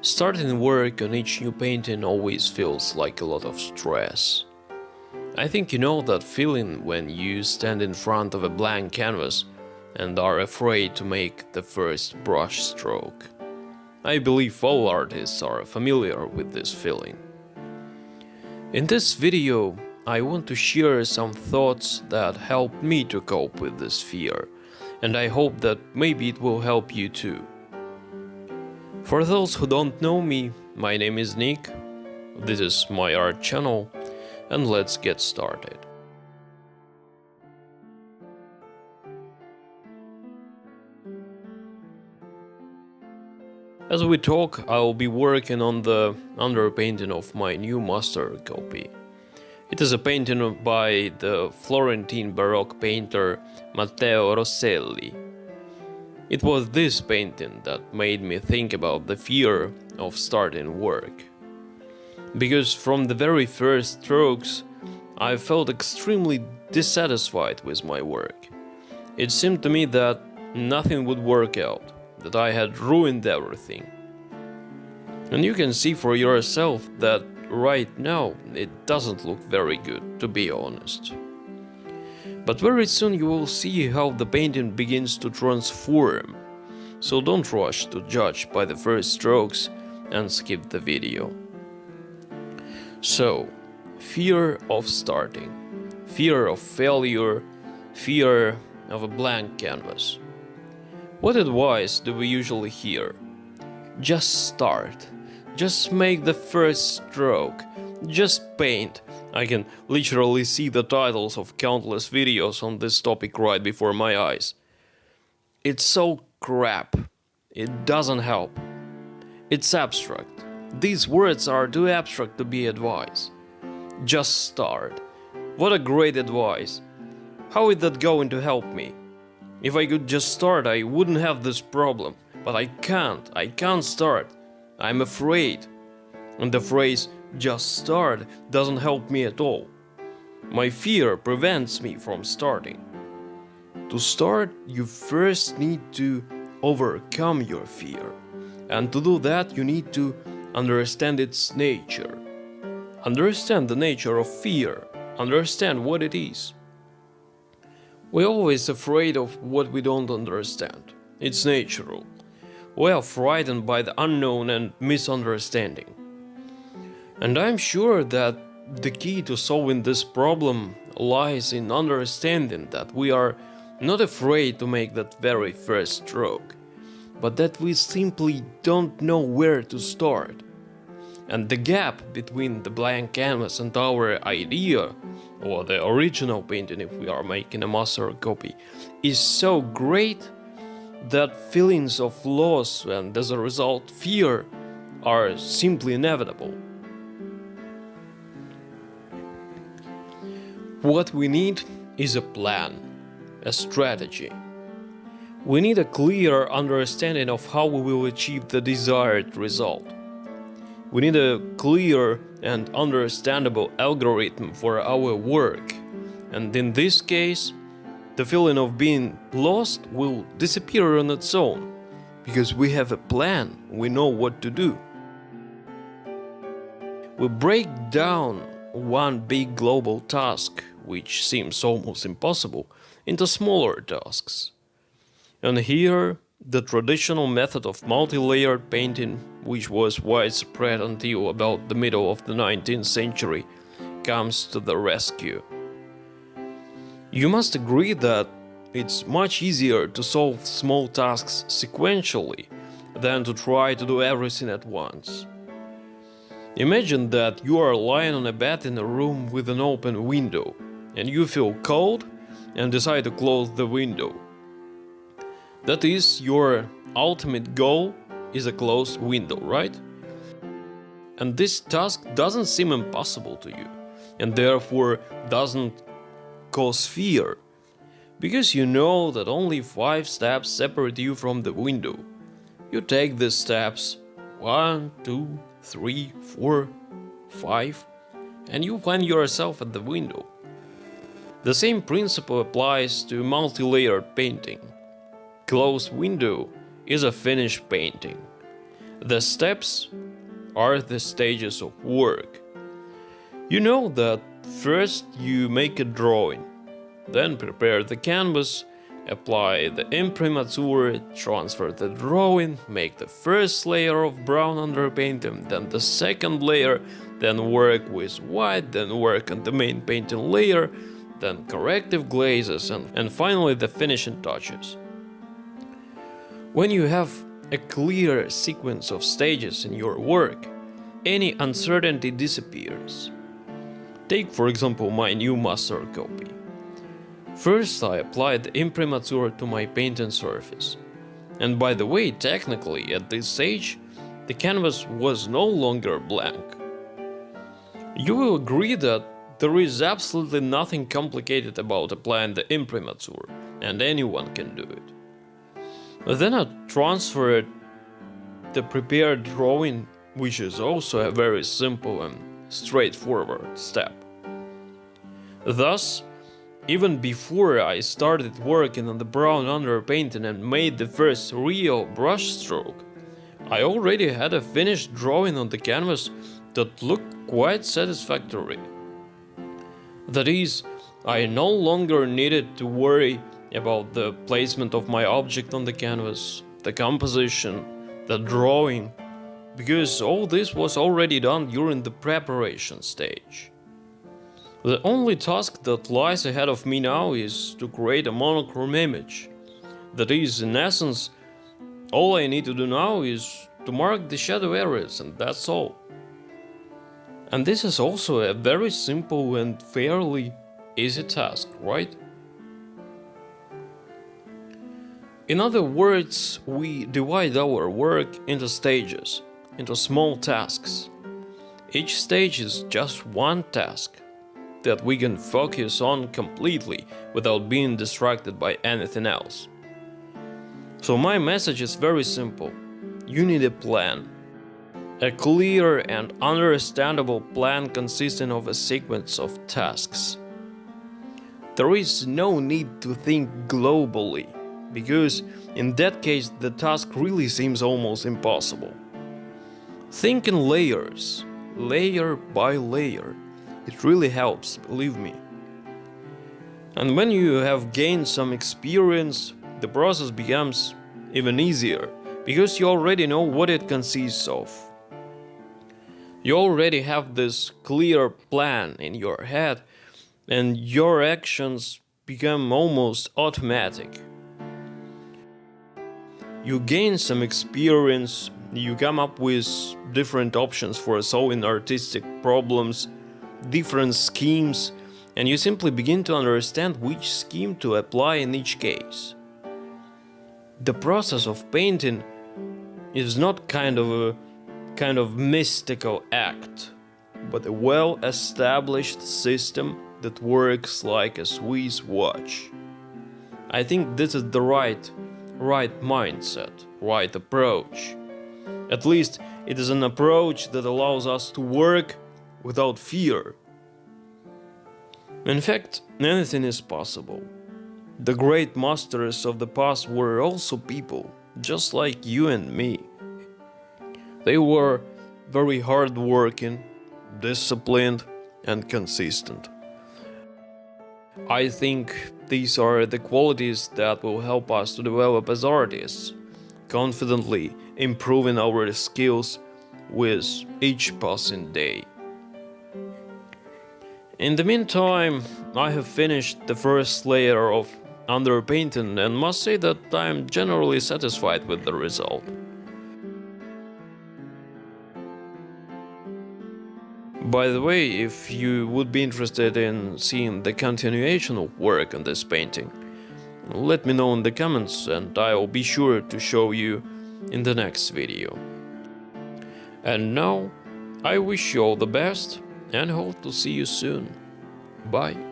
Starting work on each new painting always feels like a lot of stress. I think you know that feeling when you stand in front of a blank canvas and are afraid to make the first brush stroke. I believe all artists are familiar with this feeling. In this video, I want to share some thoughts that helped me to cope with this fear, and I hope that maybe it will help you too. For those who don't know me, my name is Nick, this is my art channel, and let's get started. As we talk, I'll be working on the underpainting of my new master copy. It is a painting by the Florentine Baroque painter Matteo Rosselli. It was this painting that made me think about the fear of starting work. Because from the very first strokes, I felt extremely dissatisfied with my work. It seemed to me that nothing would work out, that I had ruined everything. And you can see for yourself that right now it doesn't look very good, to be honest. But very soon you will see how the painting begins to transform. So don't rush to judge by the first strokes and skip the video. So, fear of starting, fear of failure, fear of a blank canvas. What advice do we usually hear? Just start. Just make the first stroke. Just paint. I can literally see the titles of countless videos on this topic right before my eyes. It's so crap. It doesn't help. It's abstract. These words are too abstract to be advice. Just start. What a great advice. How is that going to help me? If I could just start, I wouldn't have this problem. But I can't start. I'm afraid. And the phrase, just start, doesn't help me at all. My fear prevents me from starting. To start, you first need to overcome your fear. And to do that, you need to understand its nature. Understand the nature of fear. Understand what it is. We're always afraid of what we don't understand. It's natural. We are frightened by the unknown and misunderstanding. And I'm sure that the key to solving this problem lies in understanding that we are not afraid to make that very first stroke, but that we simply don't know where to start. And the gap between the blank canvas and our idea, or the original painting if we are making a master copy, is so great that feelings of loss and as a result fear are simply inevitable. What we need is a plan, a strategy. We need a clear understanding of how we will achieve the desired result. We need a clear and understandable algorithm for our work, and in this case, the feeling of being lost will disappear on its own, because we have a plan, we know what to do. We break down one big global task, which seems almost impossible, into smaller tasks. And here, the traditional method of multi-layered painting, which was widespread until about the middle of the 19th century, comes to the rescue. You must agree that it's much easier to solve small tasks sequentially than to try to do everything at once. Imagine that you are lying on a bed in a room with an open window, and you feel cold and decide to close the window. That is, your ultimate goal is a closed window, right? And this task doesn't seem impossible to you, and therefore doesn't cause fear, because you know that only 5 steps separate you from the window. You take these steps 1, 2, 3, 4, 5, and you find yourself at the window. The same principle applies to multi-layered painting. Closed window is a finished painting. The steps are the stages of work. You know that first you make a drawing, then prepare the canvas, apply the imprimatur, transfer the drawing, make the first layer of brown underpainting, then the second layer, then work with white, then work on the main painting layer, then corrective glazes, and finally the finishing touches. When you have a clear sequence of stages in your work, any uncertainty disappears. Take for example my new master copy. First I applied the imprimatur to my painting surface. And by the way, technically at this stage, the canvas was no longer blank. You will agree that there is absolutely nothing complicated about applying the imprimatur, and anyone can do it. Then I transferred the prepared drawing, which is also a very simple and straightforward step. Thus, even before I started working on the brown underpainting and made the first real brushstroke, I already had a finished drawing on the canvas that looked quite satisfactory. That is, I no longer needed to worry about the placement of my object on the canvas, the composition, the drawing, because all this was already done during the preparation stage. The only task that lies ahead of me now is to create a monochrome image. That is, in essence, all I need to do now is to mark the shadow areas, and that's all. And this is also a very simple and fairly easy task, right? In other words, we divide our work into stages, into small tasks. Each stage is just one task that we can focus on completely without being distracted by anything else. So my message is very simple. You need a plan. A clear and understandable plan consisting of a sequence of tasks. There is no need to think globally, because in that case the task really seems almost impossible. Think in layers, layer by layer. It really helps, believe me. And when you have gained some experience, the process becomes even easier, because you already know what it consists of. You already have this clear plan in your head, and your actions become almost automatic. You gain some experience, you come up with different options for solving artistic problems, different schemes, and you simply begin to understand which scheme to apply in each case. The process of painting is not kind of mystical act, but a well-established system that works like a Swiss watch. I think this is the right mindset, right approach. At least it is an approach that allows us to work without fear. In fact, anything is possible. The great masters of the past were also people, just like you and me. They were very hard-working, disciplined, and consistent. I think these are the qualities that will help us to develop as artists, confidently improving our skills with each passing day. In the meantime, I have finished the first layer of underpainting and must say that I am generally satisfied with the result. By the way, if you would be interested in seeing the continuation of work on this painting, let me know in the comments and I will be sure to show you in the next video. And now, I wish you all the best and hope to see you soon. Bye.